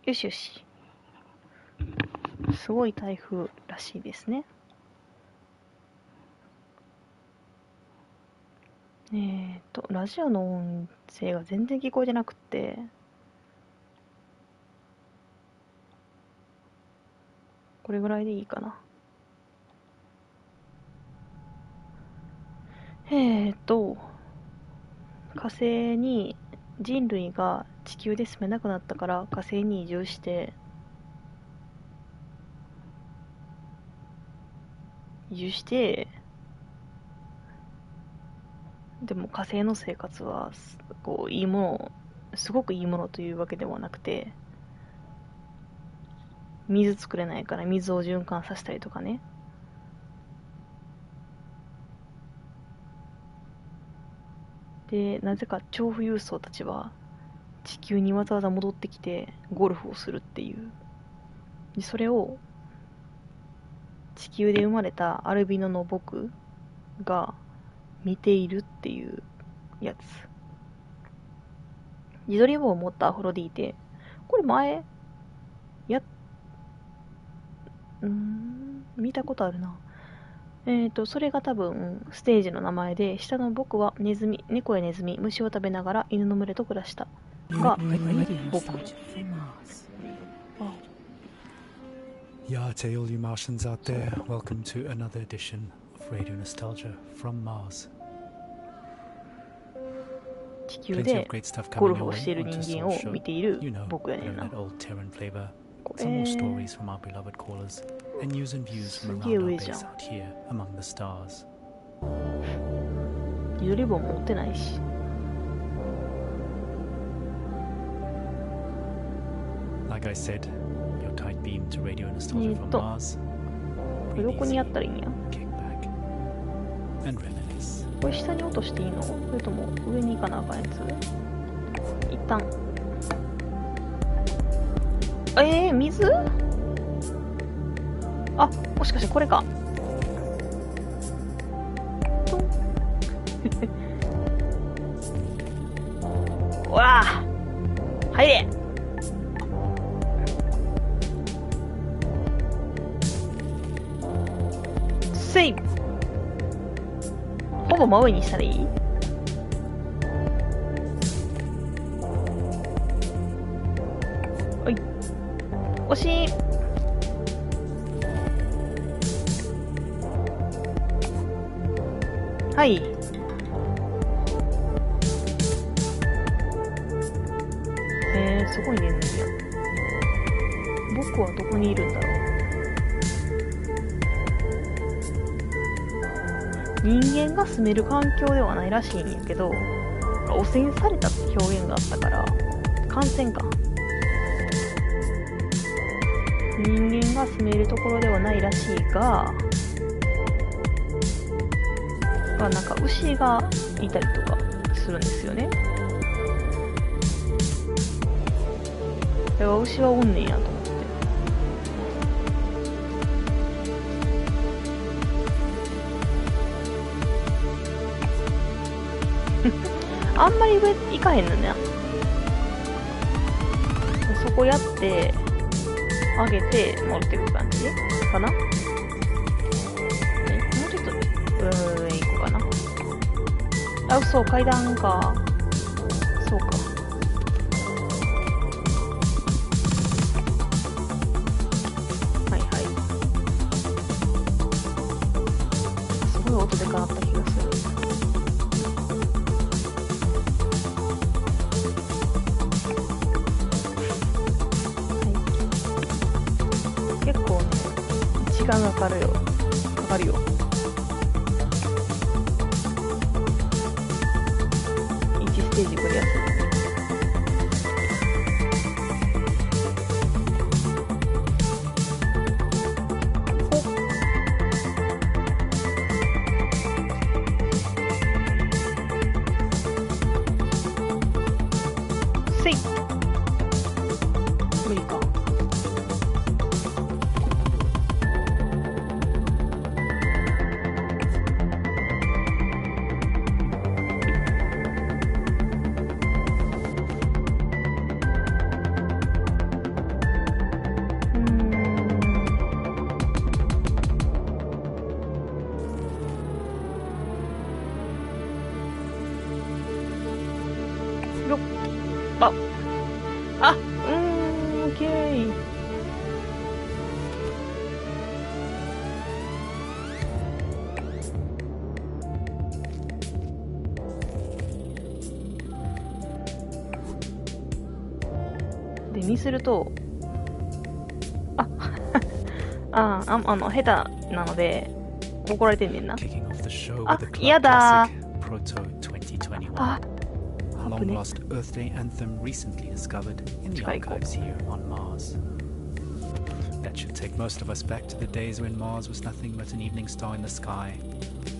よしよし。すごい台風らしいですね。ラジオの音声が全然聞こえてなくって、これぐらいでいいかな。火星に人類が地球で住めなくなったから火星に移住して、でも火星の生活はこういいもの、すごくいいものというわけではなくて、水作れないから水を循環させたりとかね。で、なぜか超富裕層たちは地球にわざわざ戻ってきてゴルフをするっていう。でそれを地球で生まれたアルビノの僕が見ているっていうやつ。自撮り棒を持ったアフロディーテ。これ前、見たことあるな。それが多分ステージの名前で、下の僕は猫やネズミ、虫を食べながら犬の群れと暮らしたが僕。Yeah, to all you Martians out there, welcome to another edition of Radio Nostalgia from Mars. 地球でゴルフをしている人間を見ている僕やねんな。これすげえ上じゃん。自撮り棒持ってないし。Like I said, your tight beam to Radio Nostalgia from Mars. これどこにやったらいいんや。これ下に落としていいの？それとも上に行かなあかんやつ？一旦。水？あ、もしかしてこれか。おらー！入れ！セイブ！ほぼ真上にしたらいい？おい。惜しい。はい。そこに出るんや。僕はどこにいるんだろう。人間が住める環境ではないらしいんやけど、汚染されたって表現があったから感染か。人間が住めるところではないらしいが、なんか牛がいたりとかするんですよね。だから牛はおんねんやと思って。あんまり上行かへんのね。そこやって上げて持ってく感じかな。もうちょっと上行こうかな。あ、嘘、階段か。そうか。はいはい。すごい音でかなった気がする。時間がかかるよ。1ステージクリアする。せい。無理か。にすると、あ下手なので怒られてんねんな。あ、嫌だー。あ、long lost Earth Day anthem recently discovered in the archives here on Mars. That should take most of us back to the days when Mars was nothing but an evening star in the sky,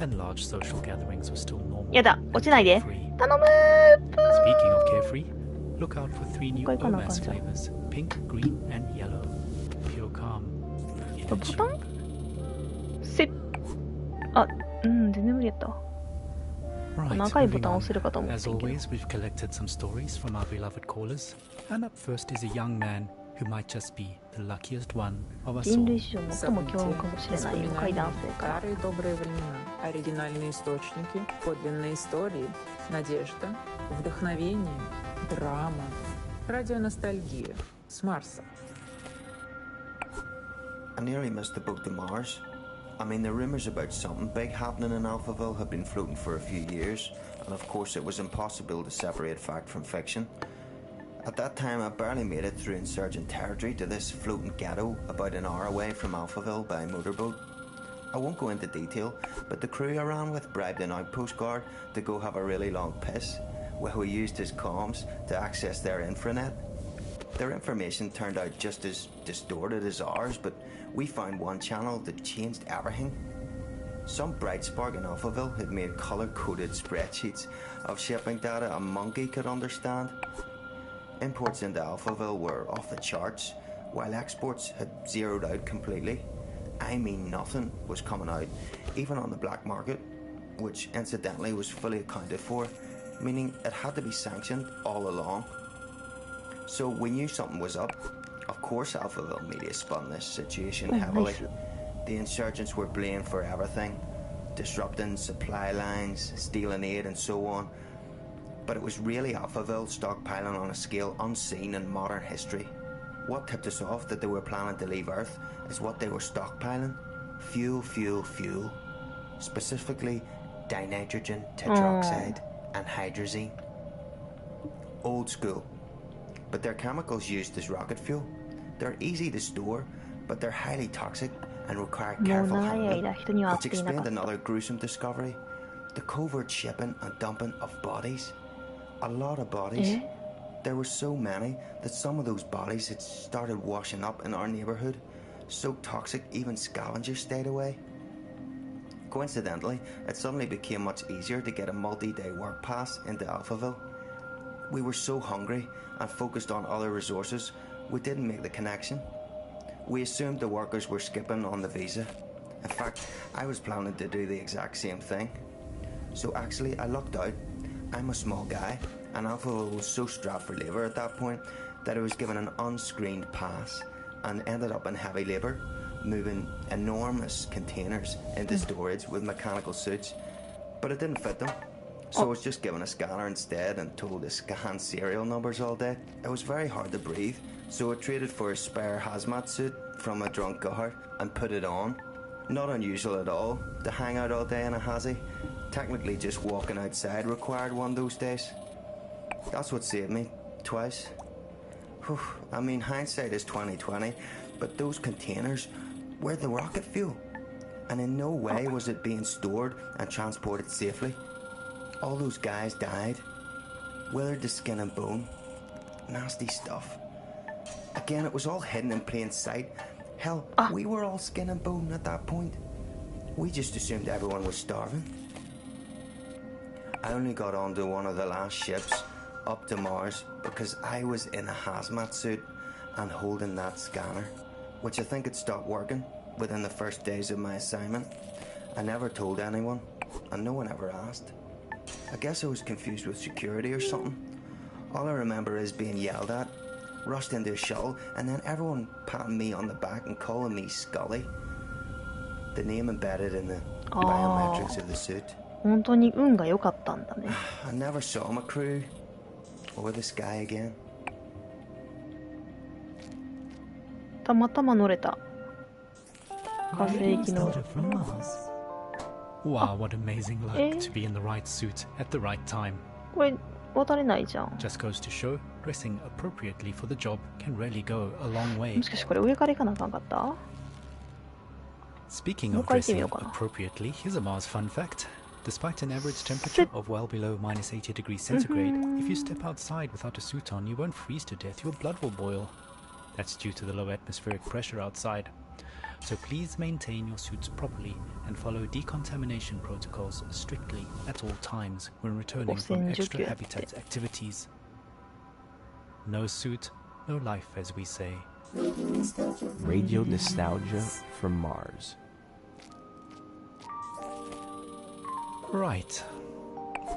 and large social gatherings were still normal. やだ、落ちないで。頼むー。 Speaking of carefree, look out for 3 new romance flavors: pink, green, and yellow. Pure calm. ボタンあ、全然無理やったわ。長いボタンを押せるかと思ってんけど。 As always, we've collected some stories from our beloved callers, and up first is a young man who might just be the luckiest one of us all. 人類史上最も強運かもしれない若い男性から。 Старые добрые времена, оригинальные источники, подлинные истории, надежда, вдохновение, драма, радионостальгия с Марса. I nearly missed the boat to Mars. I mean, the rumours about something big happening in Alphaville had been floating for a few years, and of course it was impossible to separate fact from fiction. At that time, I barely made it through insurgent territory to this floating ghetto about an hour away from Alphaville by motorboat. I won't go into detail, but the crew I ran with bribed an outpost guard to go have a really long piss, while we used his comms to access their infranet. Their information turned out just as distorted as ours, but we found one channel that changed everything. Some bright spark in Alphaville had made colour-coded spreadsheets of shipping data a monkey could understand. Imports into Alphaville were off the charts, while exports had zeroed out completely. I mean, nothing was coming out, even on the black market, which incidentally was fully accounted for, meaning it had to be sanctioned all along. So we knew something was up. Of course Alphaville media spun this situation heavily. The insurgents were blamed for everything, disrupting supply lines, stealing aid and so on. But it was really Alphaville stockpiling on a scale unseen in modern history. What tipped us off that they were planning to leave Earth is what they were stockpiling. Fuel. Specifically dinitrogen tetroxide and hydrazine. Old school. But they're chemicals used as rocket fuel. They're easy to store, but they're highly toxic and require careful handling, which explained another gruesome discovery: the covert shipping and dumping of bodies. A lot of bodies. There were so many that some of those bodies had started washing up in our neighbourhood, so toxic even scavengers stayed away. Coincidentally, it suddenly became much easier to get a multi-day work pass into Alphaville. We were so hungry and focused on other resources, we didn't make the connection. We assumed the workers were skipping on the visa. In fact, I was planning to do the exact same thing. So actually, I lucked out. I'm a small guy, and Alphaville was so strapped for labour at that point that I was given an unscreened pass and ended up in heavy labour, moving enormous containers into storage with mechanical suits. But it didn't fit them. So I was just given a scanner instead and told to scan serial numbers all day. It was very hard to breathe, so I traded for a spare hazmat suit from a drunk guard and put it on. Not unusual at all to hang out all day in a hazy. Technically just walking outside required one those days. That's what saved me, twice. Whew. I mean, hindsight is 20/20, but those containers were the rocket fuel. And in no way was it being stored and transported safely. All those guys died, withered to skin and bone. Nasty stuff. Again, it was all hidden in plain sight. Hell, we were all skin and bone at that point. We just assumed everyone was starving. I only got onto one of the last ships up to Mars because I was in a hazmat suit and holding that scanner, which I think had stopped working within the first days of my assignment. I never told anyone, and no one ever asked. I guess I was confused with security or something. All I remember is being yelled at, rushed into a shuttle, and then everyone patting me on the back and calling me Scully. The name embedded in the biometrics of the suit. 本当に運が良かったんだね。I never saw my crew or the sky again. たまたま乗れた。火星機の。 Wow, what amazing luck to be in the right suit at the right time. これ渡れないじゃん。 Just goes to show, dressing appropriately for the job can really go a long way. もしかしてこれ上から行かなあかんかった？ Speaking of dressing appropriately, here's a Mars fun fact. Despite an average temperature of well below minus 80 degrees centigrade, if you step outside without a suit on, you won't freeze to death, your blood will boil. That's due to the low atmospheric pressure outside. So please maintain your suits properly and follow decontamination protocols strictly at all times when returning from extra habitat activities. No suit, no life, as we say. Radio nostalgia from Mars. Right.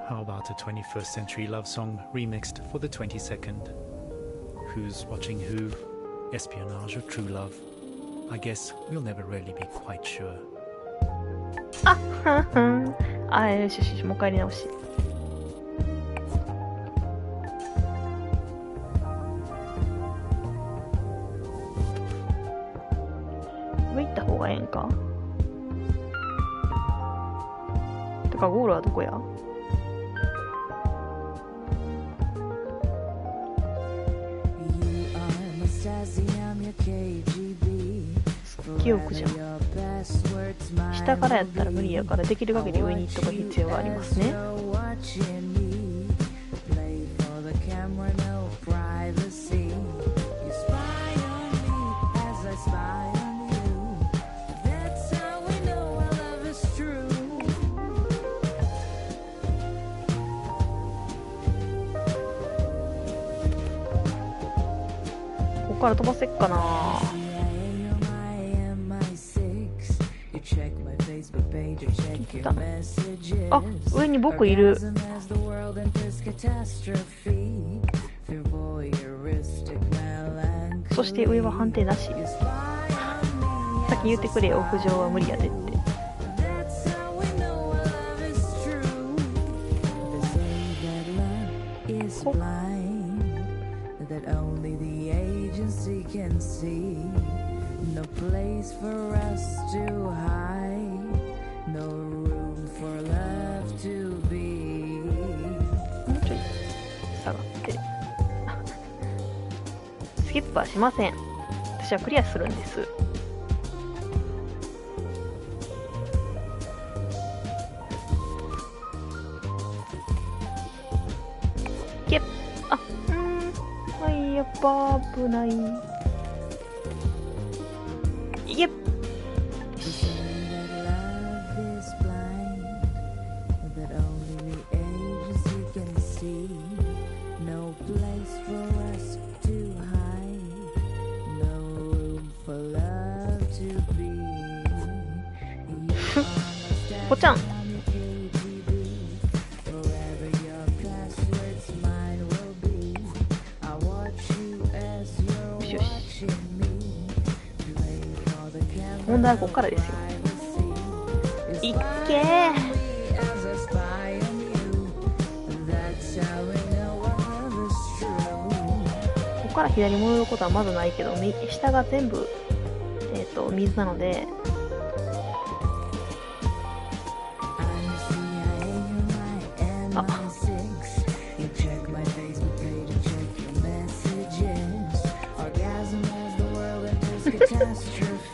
How about a 21st century love song remixed for the 22nd? Who's watching who? Espionage or true love? I guess we'll never really be quite sure. あ、よしよし、もう一回やり直し。上行った方がええんか？てかゴールはどこや？記憶じゃん。下からやったら無理やからできる限り上に行っとく必要がありますね。ここから飛ばせっかな。あ、上に僕いる。そして上は判定なし。さっき言ってくれよ、屋上は無理やでって。下がってスキップはしません。私はクリアするんです。ゲッあ、はい、やっぱ危ない。いけぽちゃん。よしよし。問題はここからですよ。いっけー。ここから左に戻ることはまずないけど、下が全部水なので。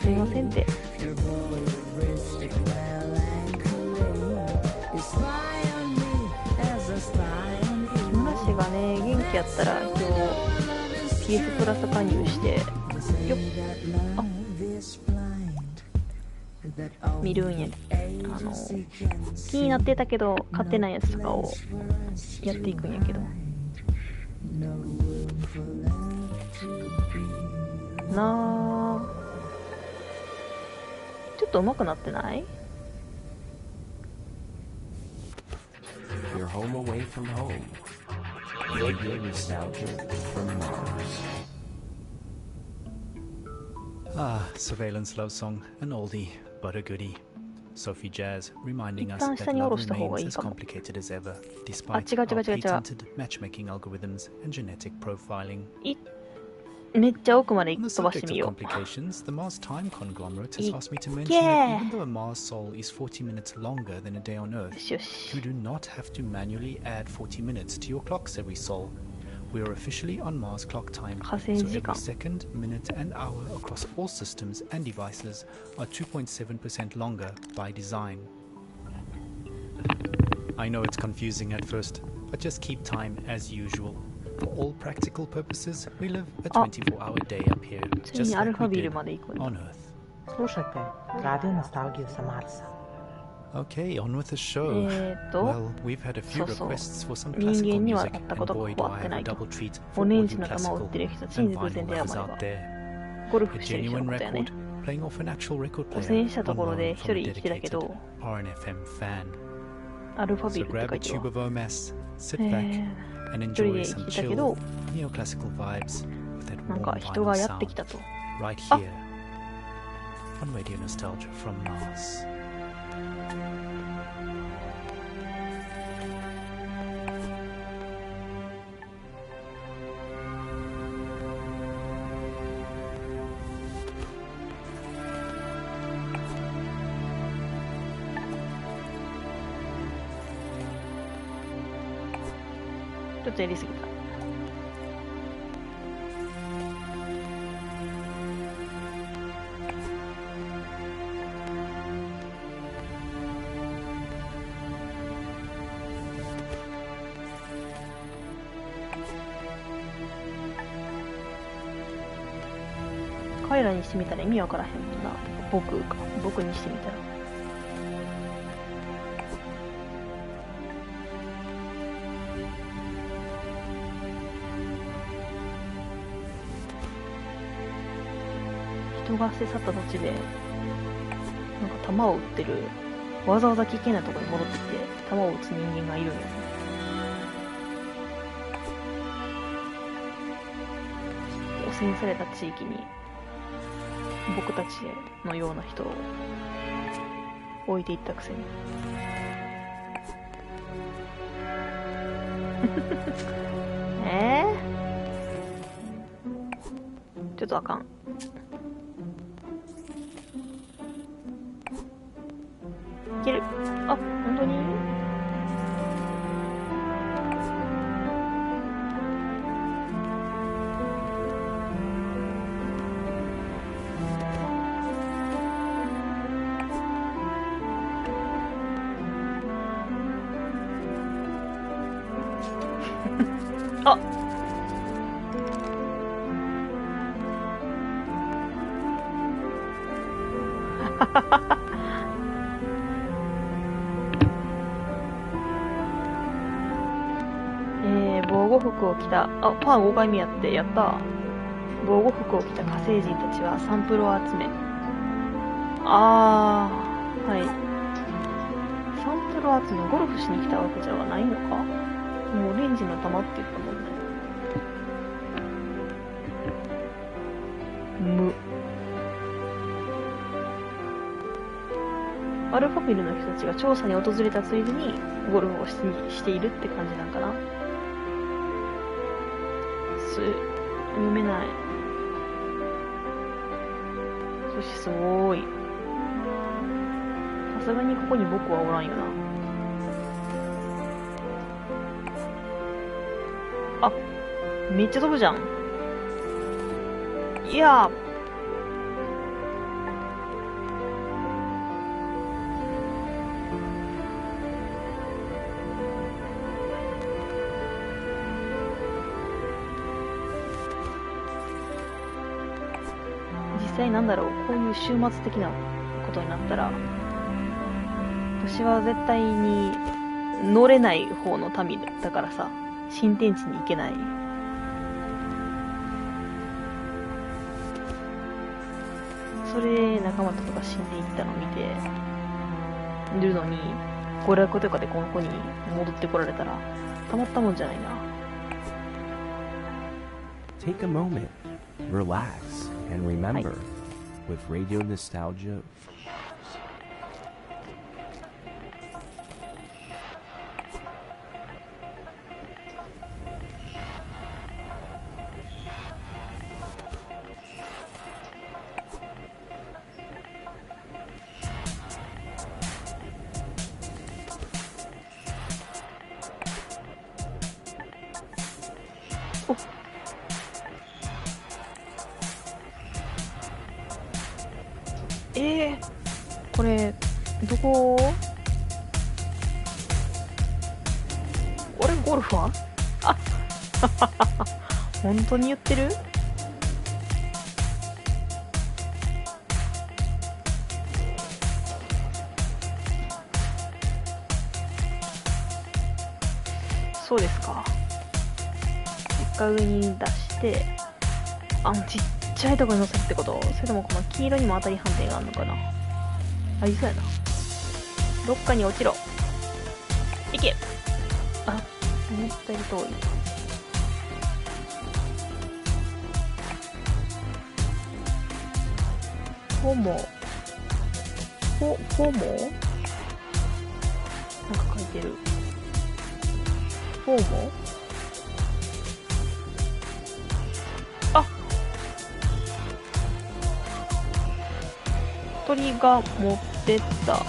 すいませんって。村がね元気やったら今日 PS プラス加入してよっ見るんや。気になってたけど買ってないやつとかをやっていくんやけどなあ。ちょっと上手くなってない？ Your home away from home. Radio nostalgia from Mars. Ah, surveillance love song, an oldie but a goodie. Sophie Jazz reminding us that love remains as complicated as ever, despite our patented matchmaking algorithms and genetic profiling. めっちゃ奥まで飛ばしてみよう。 complications, the Mars time conglomerate has asked me to mention that even though a Mars sol is 40 minutes longer than a day on Earth, you do not have to manually add 40 minutes to your clocks every sol. We are officially on Mars clock time, 火 so 星時 every 間 second, minute, and hour across all systems and devices are 2.7% longer by design. I know it's confusing at first, but just keep time as usual. For all practical purposes, we live a 24-hour day up here, ついに just アル like ファ we ビル did まで行くんだ。 on Earth. Слушайте радио ностальгию sa Marsa. Okay, on with the show. Well, we've had a few requests for some 人 classical 間には music, 会った and ことが boy ほぼ do 会っ I て have な a いと。 double treat お for 年 all 始 you の球を打 classical ってる人たち and に偶然 vinyl 出会う lovers ま out で there. はゴルフ A してる人の genuine ことやね。 record playing off an actual record 汚染した player, ところ one で known 一 from 人 a 生きてたけ dedicated ど、 RNFM fan. アルファ So ビルって grab 書 a いてる tube わ。 of OMS, sit back, and 一人 enjoy で some 生きてたけ chill ど、 neoclassical vibes with that なん warm か人 vinyl がやって sound きたと。 right あ here on Radio Nostalgia from Mars.ちょっとやりすぎた。彼らにしてみたら意味わからへんもんな。僕にしてみたら。人が捨て去った土地で、なんか球を打ってる、わざわざ危険なところに戻ってきて、球を打つ人間がいるんよね。汚染された地域に、僕たちのような人を置いていったくせに。ちょっとあかん。いける。あ、本当に？あ、防護服を着た、パン5回目やって、やった。防護服を着た火星人たちはサンプルを集め、はい。サンプルを集め、ゴルフしに来たわけじゃないのか？もうオレンジの玉って言ったもんね。アルファビルの人たちが調査に訪れたついでにゴルフをしているって感じなんかな。読めない。そしてすごい。さすがにここに僕はおらんよな。あ、めっちゃ飛ぶじゃん。いやー。実際なんだろう、こういう終末的なことになったら、私は絶対に乗れない方の民だからさ、新天地に行けない。それ仲間とか死んでいったのを見てるのに、娯楽とかでこの子に戻ってこられたらたまったもんじゃないな。 Take a moment, relax, and remember, with Radio Nostalgia, お、これどこ？俺ゴルフは？あ本当に言ってる？そうですか。一回上に出して、ちっちゃいところに乗せるってこと？それともこの黄色にも当たり判定があるのかな？ありそうやな。どっかに落ちろ。いけ。思ったより遠い。フォモなんか書いてる。フォモ？鳥が持ってった。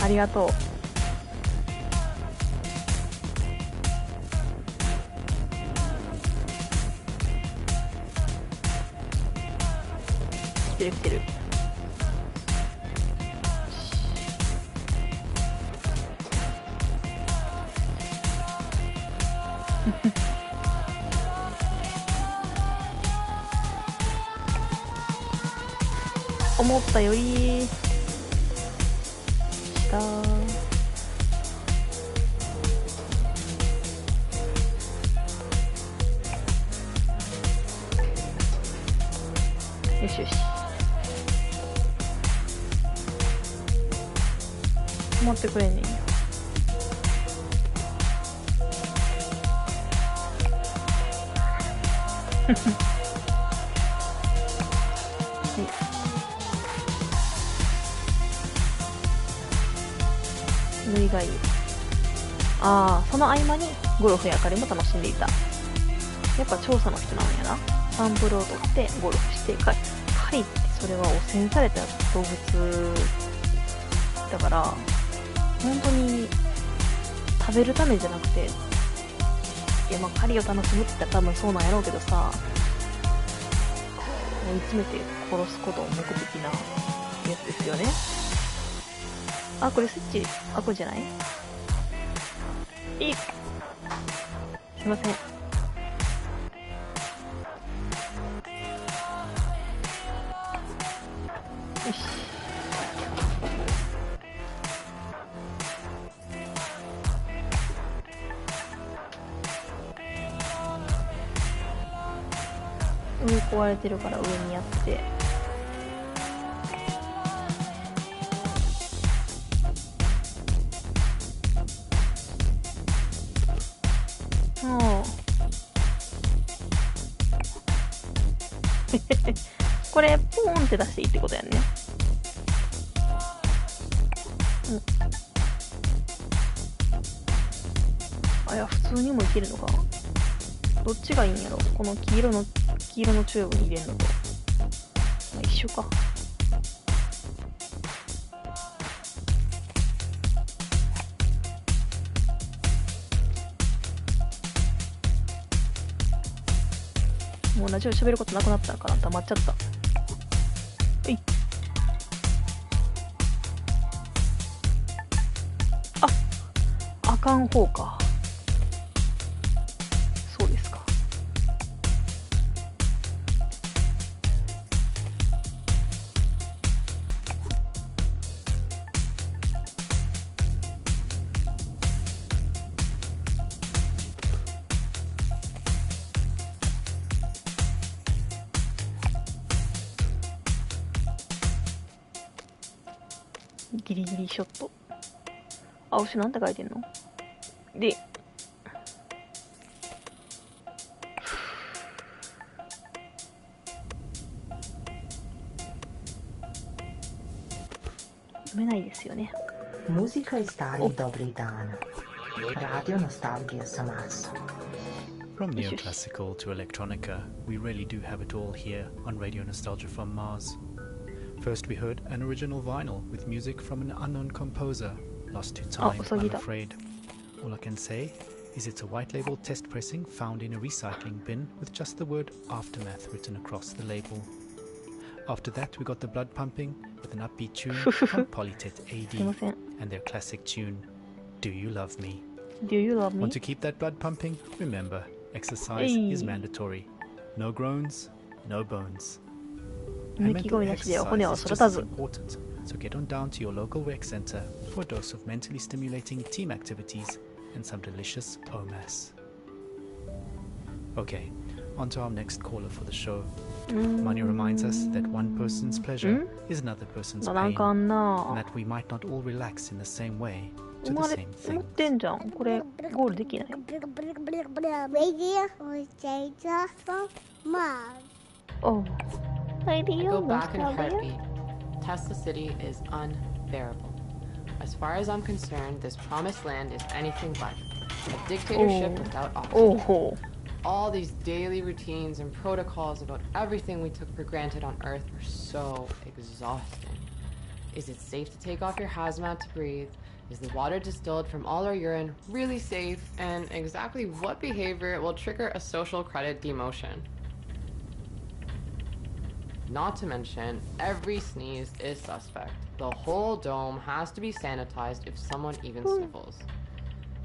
ありがとう。来てる来てる。思ったより下。よしよし。止まってくれんねんよ。縫いがいい。その合間にゴルフや狩りも楽しんでいた。やっぱ調査の人なんやな。サンプルを取ってゴルフして狩りって、それは汚染された動物だから、本当に食べるためじゃなくて、狩りを楽しむって言ったら多分そうなんやろうけどさ、追い詰めて殺すことを目的なやつですよね。これスイッチ開くんじゃない？すいません。よし。上壊れてるから上にやって。これポーンって出していいってことやんね。いや、普通にもいけるのか。どっちがいいんやろ。この黄色のチューブに入れるのと一緒か。もうラジオ喋ることなくなったから黙っちゃった。あかん方か。そうですか。ギリギリショット。青しなんて書いてんので、読めないですよね。Muzika i stari dobri dan. Radio Nostalgia Samas. From neoclassical to electronica, we really do have it all here on Radio Nostalgia from Mars. First we heard an original vinyl with music from an unknown composer, lost to time, I'm afraid. All I can say is it's a white label test pressing found in a recycling bin with just the word Aftermath written across the label. After that we got the blood pumping with an upbeat tune from Polytet AD and their classic tune, Do You Love Me? Do you love me? Want to keep that blood pumping? Remember, exercise is mandatory. No groans, no bones. And mental exercise is just as important, so get on down to your local rec center for a dose of mentally stimulating team activities and some delicious OMAS. Okay, on to our next caller for the show. Money reminds us that one person's pleasure is another person's pain, and that we might not all relax in the same way to the same thing. ってんじゃん。これゴールできない。Oh. I go back in a heartbeat. Tesla City is unbearable. As far as I'm concerned, this promised land is anything but a dictatorship without options. All these daily routines and protocols about everything we took for granted on Earth are so exhausting. Is it safe to take off your hazmat to breathe? Is the water distilled from all our urine really safe? And exactly what behavior will trigger a social credit demotion? Not to mention, every sneeze is suspect. The whole dome has to be sanitized if someone even sniffles.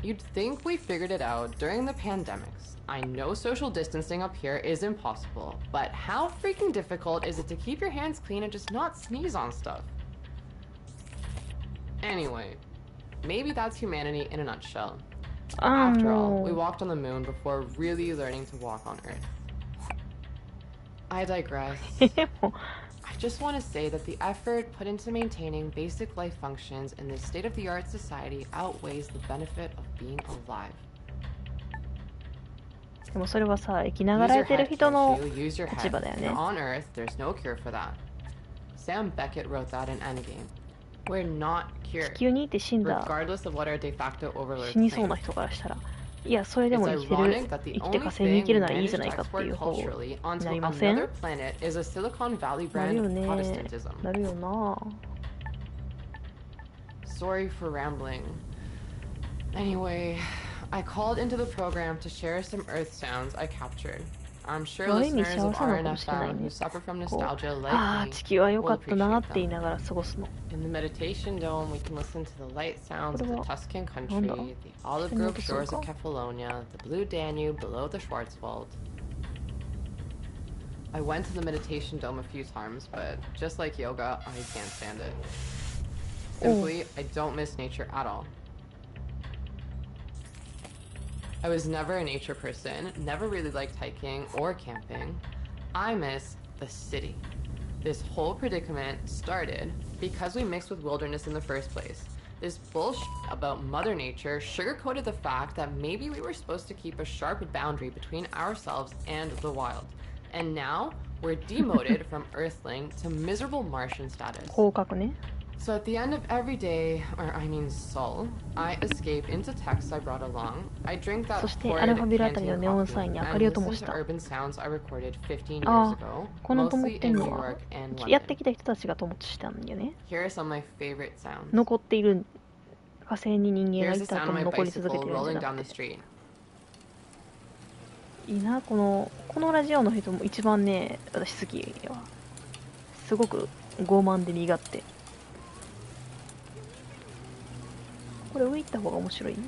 You'd think we figured it out during the pandemics. I know social distancing up here is impossible, but how freaking difficult is it to keep your hands clean and just not sneeze on stuff? Anyway, maybe that's humanity in a nutshell. After all, we walked on the moon before really learning to walk on Earth. I digress. I just want to say that the effort put into maintaining basic life functions in this state-of-the-art society outweighs the benefit of being alive. でもそれはさ、生きながらえてる人の立場だよね。 On Earth, there's no cure for that. Sam Beckett wrote that in Endgame. We're not cured. 地球にいて死んだ、 Regardless of what our de facto overlords 死にそうな人からしたら、いや、それでも生きてる、生きて火星に行けるならいいじゃないかっていう方になりません？なるよね。なるよな。Sorry for rambling. Anyway, I called into the program to share some Earth sounds I captured. I'm sure listeners of RNFM who suffer from nostalgia like me 地球は良かったなって言い will ながら過ごすの。 In the meditation dome, we can listen to the light sounds of the Tuscan country, the olive grove shores of Kefalonia, the blue Danube below the Schwarzwald. I went to the meditation dome a few times, but just like yoga, I can't stand it. Simply, I don't miss nature at all. I was never a nature person, never really liked hiking or camping. I miss the city. This whole predicament started because we mixed with wilderness in the first place. This bullshit about Mother Nature sugarcoated the fact that maybe we were supposed to keep a sharp boundary between ourselves and the wild. And now we're demoted from Earthling to miserable Martian status. 広角ね。 So at the end of every day, or I mean soul, I escape into texts I brought along. I drink that horrid canteen coffee and listen to urban sounds I recorded 15 years ago, mostly in New York and やってき London. た人たちが友としたんよね。 Here are some of my favorite sounds. 残っている火星に人間が Here's い the た sound 後 of も my 残り続け bicycle てるんじゃ rolling な down く the て。 street. いいな、このラジオの人も一番ね、私好きやわ。すごく傲慢で身勝手。これ上行った方が面白い？ And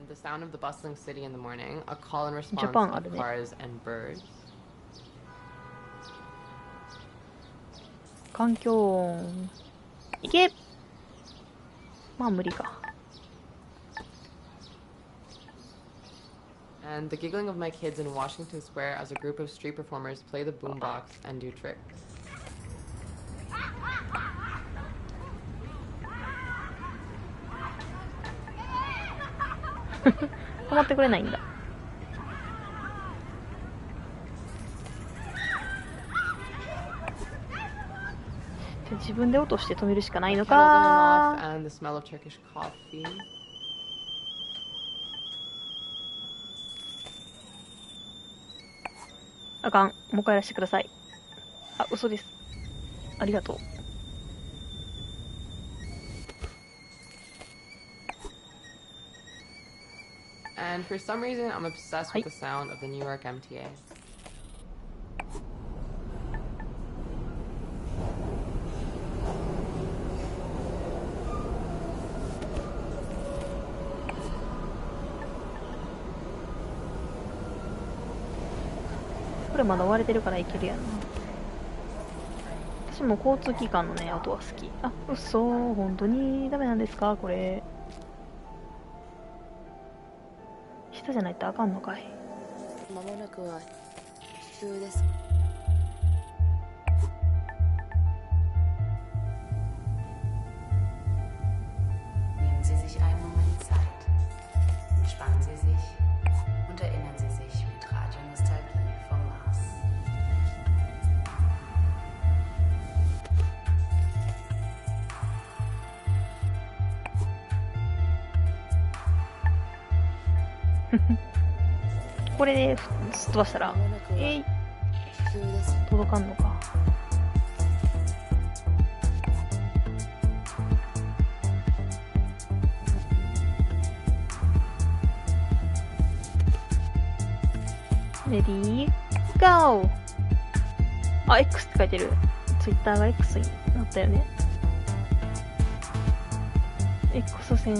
the sound of the bustling city in the morning, a call and response Japan of あるね。 cars and birds. 環境音。いけ！まあ無理か。 And the giggling of my kids in Washington Square as a group of street performers play the boombox and do tricks. 止まってくれないんだ。自分で落として止めるしかないの Kettle going か。 off and the smell of Turkish coffee. あかん。もう一回やらせてください。あ、嘘です。ありがとう。And for some reason, I'm obsessed with the sound of the New York MTA. これまだ割れてるからいけるやんな。私も交通機関のね、音は好き。あ、嘘、本当にダメなんですかこれ。下じゃないとあかんのかい。間もなくは急です。Nehmen Sie sich einen Moment Zeit. Entspannen Sie sich und erinnern Sie sich mit Radionostalgie vom Mars. Hehe. これですっ飛ばしたら、届かんのか。レディー、ゴー。あ、X って書いてる。Twitter が X になったよね。X 線っ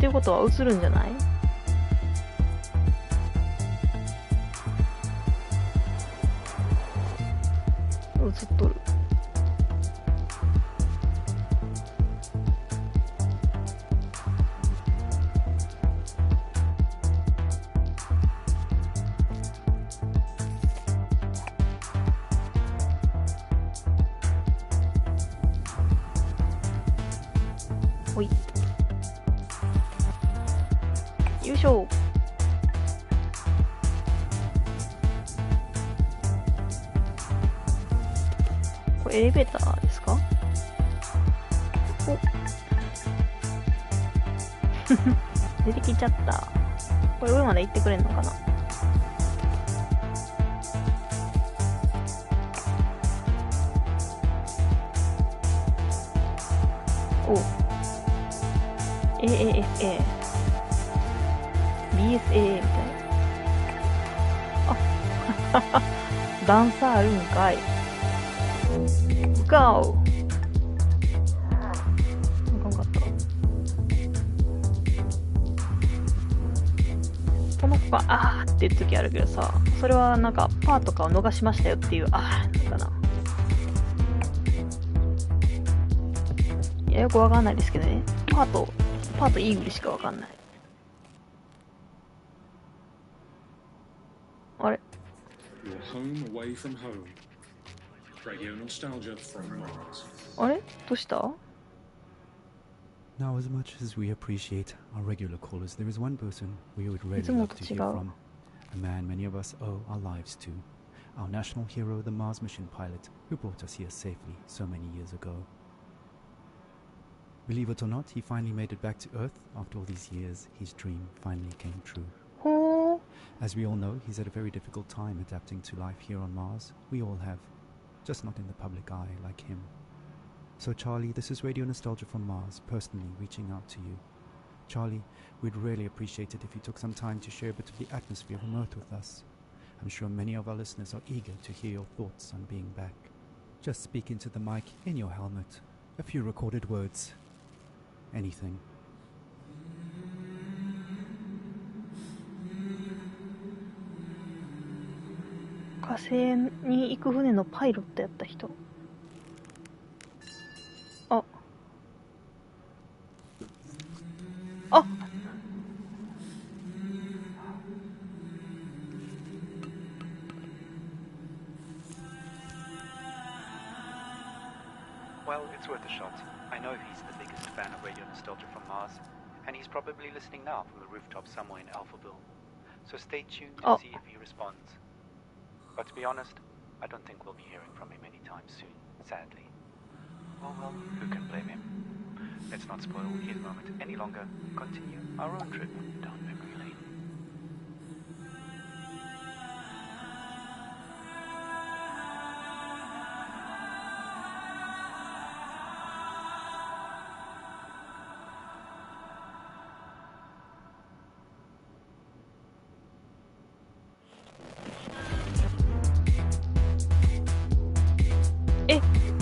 ていうことは映るんじゃない？映っとる。ほい。よいしょ。これエレベーターですか？お出てきちゃった。これ上まで行ってくれんのかな？お AAFA BSAA みたいな。あダンサーあるんかい。ゴー。あかんかった。この子があーって言う時あるけどさ、それはなんかパーとかを逃しましたよっていうあーなんかな。いやよくわかんないですけどね。パーとイーグルしかわかんない。あれあれどうした？ Now, as much as we appreciate our regular callers, there is one person we would really love to hear from. A man many of us owe our lives to. Our national hero, the Mars mission pilot, who brought us here safely so many years ago. Believe it or not, he finally made it back to Earth. After all these years, his dream finally came true. As we all know, he's had a very difficult time adapting to life here on Mars. We all have, just not in the public eye like him. So Charlie, this is Radio Nostalgia from Mars, personally reaching out to you. Charlie, we'd really appreciate it if you took some time to share a bit of the atmosphere on Earth with us. I'm sure many of our listeners are eager to hear your thoughts on being back. Just speak into the mic in your helmet. A few recorded words. Anything. 火星に行く船のパイロットやった人。あ。あ。Well, it's worth a shot. I know he's the biggest fan of Radio Nostalgia from Mars, and he's probably listening now from the rooftop somewhere in Alphaville. So stay tuned to see if he responds. But to be honest, I don't think we'll be hearing from him anytime soon, sadly. Oh well, who can blame him? Let's not spoil his moment any longer. Continue our own trip down memory lane.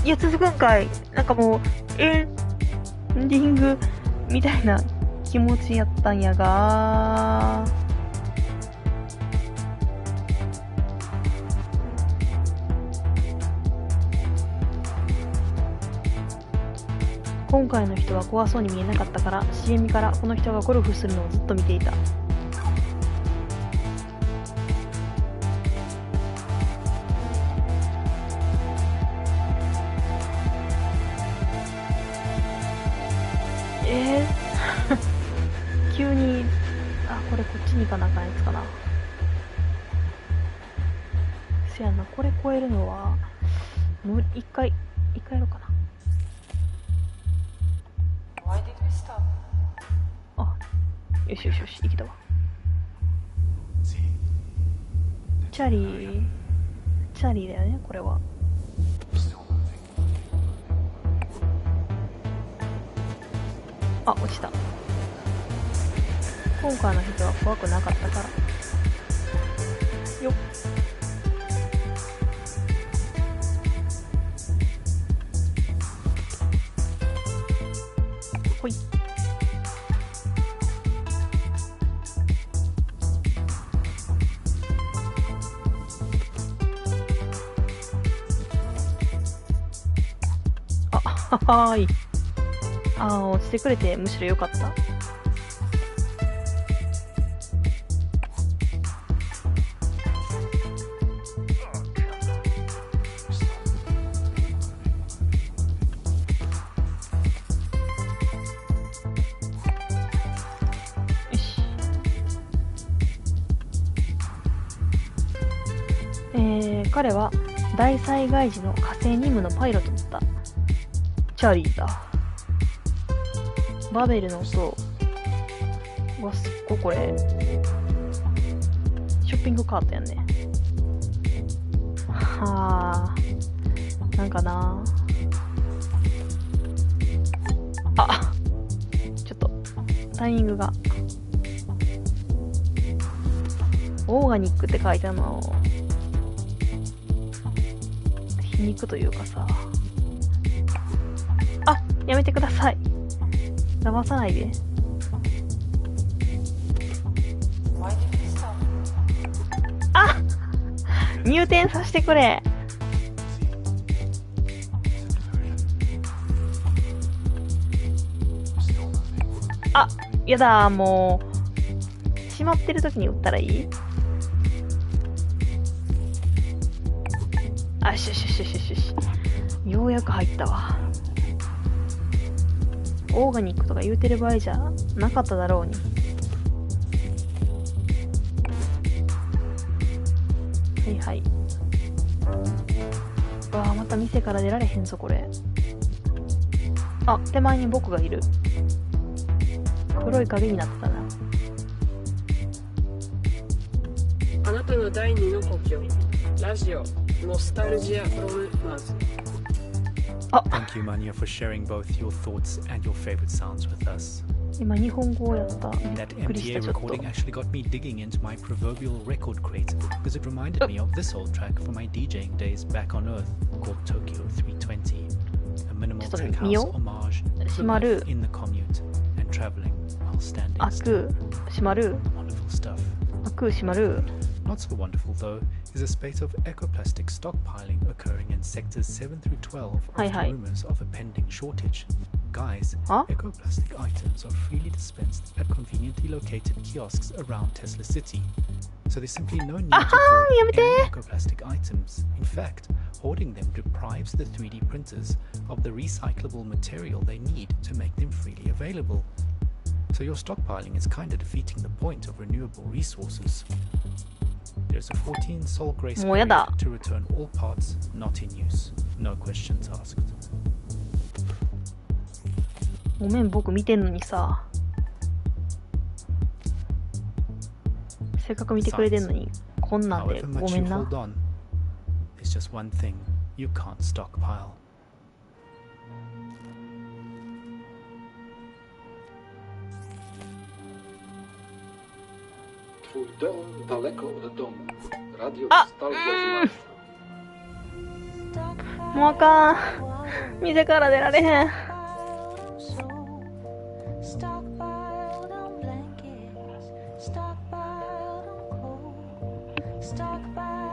いや、続くんかい。なんかもう、エンディングみたいな気持ちやったんやが。今回の人は怖そうに見えなかったから、CM からこの人がゴルフするのをずっと見ていた。急に、これこっちに行かなあかんやつかな。せやな、これ超えるのは、一回やろうかな。よしよしよし、行けたわ。チャリーだよね、これは。落ちた。今回の人は怖くなかったから。よっ。ほい。はーい。落ちてくれてむしろ良かった。よし。彼は大災害時の火星任務のパイロットだった。チャーリーだ。バベルの音。うわ、すっごいこれ。ショッピングカートやんね。はあ。なんかな。ちょっと、タイミングが。オーガニックって書いてあるの。皮肉というかさ。やめてください。騙さないで。入店させてくれ。やだ、もう。閉まってる時に撃ったらいい？よしよしよしよしよし。ようやく入ったわ。オーガニックとか言うてる場合じゃなかっただろうに。はいはい。また店から出られへんぞこれ。手前に僕がいる。黒い影になってたな。あなたの第二の故郷、ラジオノスタルジアフロムマズ。Thank you, Mania, for sharing both your thoughts and your favorite sounds with us. 今日本語をやった。 That MTA recording actually got me digging into my proverbial record crate because it reminded me of this old track from my DJing days back on Earth called Tokyo 320, a minimal tech house homage to life in the commute and traveling while standing still. Wonderful stuff. Not so wonderful, though, is a spate of ecoplastic stockpiling occurring in sectors 7 through 12 after rumors of a pending shortage. Guys, ecoplastic items are freely dispensed at conveniently located kiosks around Tesla City. So there's simply no need to hoard any ecoplastic items. In fact, hoarding them deprives the 3D printers of the recyclable material they need to make them freely available. So your stockpiling is kind of defeating the point of renewable resources. There's a 14 Sol Grace period to return all parts not in use. No questions asked. ごめん、僕見てんのにさ。せっかく見てくれてんのに、こんなんでごめんな。There's just one thing you can't stockpile. Twój dom daleko od domu. Radio Nostalgia z Marsa. もうあかん。店から出られへん。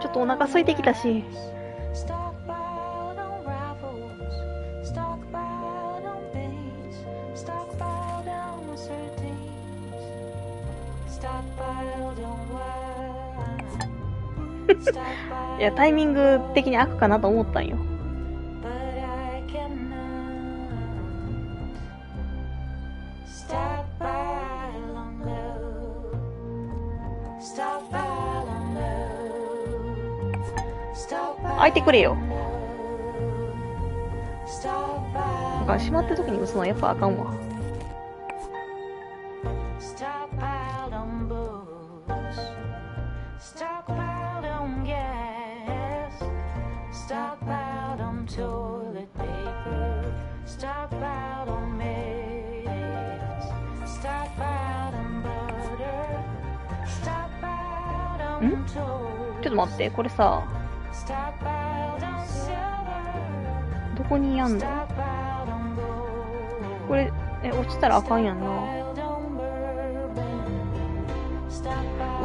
ちょっとお腹空いてきたし。いや、タイミング的に開くかなと思ったんよ。開いてくれよ。なんか閉まってる時に打つのはやっぱあかんわ。ん？ちょっと待って、これさ、どこにやんの？これ、落ちたらあかんやんな。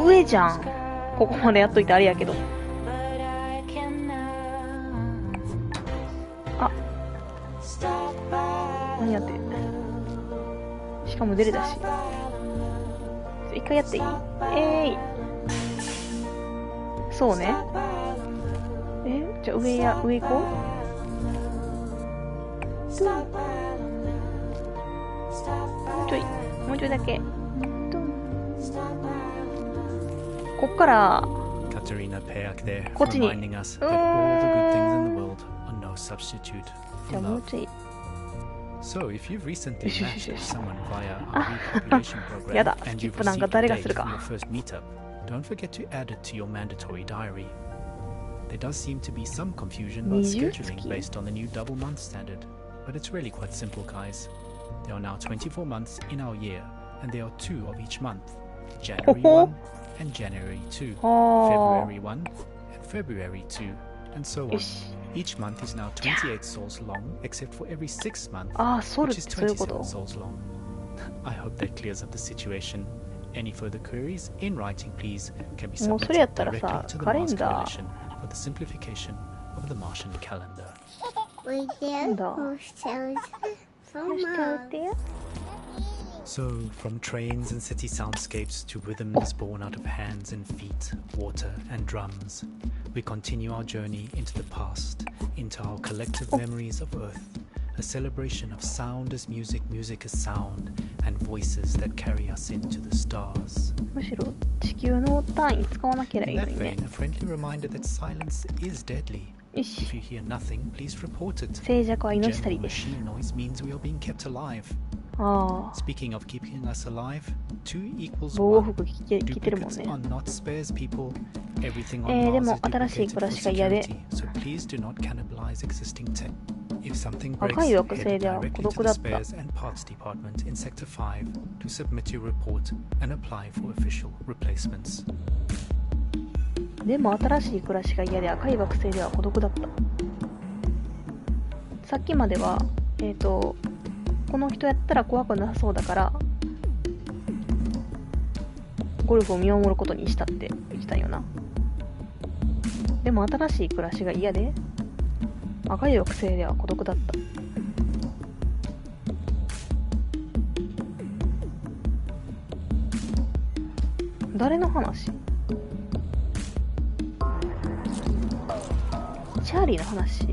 上じゃん。ここまでやっといてあれやけど。あ、何やって。しかも出れたし。一回やっていい？そうね。じゃあ上行こう。もうちょいだけ。こっから、こっちに。じゃあもうちょい。So, if you've recently matched with someone via our repopulation program, やだ、ス and キッ you've プなんか received 誰 a が date する from か。 your first meetup, don't forget to add it to your mandatory diary. There does seem to be some confusion about scheduling based on the new double month standard, but it's really quite simple, guys. There are now 24 months in our year, and there are 2 of each month, January 1 and January 2, February 1 and February 2, and so on. Each month is now 28 sols long, except for every 6 months, which is 27 sols long. I hope that clears up the situation. Any further queries in writing, please, can be submitted directly to the Mars Coalition for the simplification of the Martian calendar. So, from trains and city soundscapes to rhythms born out of hands and feet, water and drums, we continue our journey into the past, into our collective memories of Earth, a celebration of sound as music, music as sound, and voices that carry us into the stars. In that vein, a friendly reminder that silence is deadly. If you hear nothing, please report it. General machine noise means we are being kept alive. Speaking of keeping us alive, 2 equals 1. Duplicates are not spares, people. Everything on Mars is duplicated for security, so please do not cannibalize existing tech. If something breaks, head directly to the spares and parts department in Sector 5 to submit your report and apply for official replacements. でも新しい暮らしが嫌で赤い惑星では孤独だった。さっきまでは、この人やったら怖くなさそうだから、ゴルフを見守ることにしたって言ってたんよな。でも新しい暮らしが嫌で、赤い惑星では孤独だった。誰の話？チャーリーの話？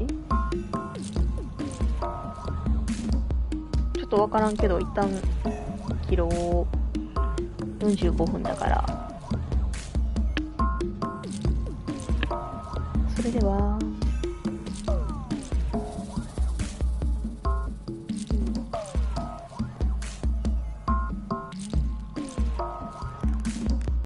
ちょっとわからんけど、一旦切ろう。45分だから。それでは。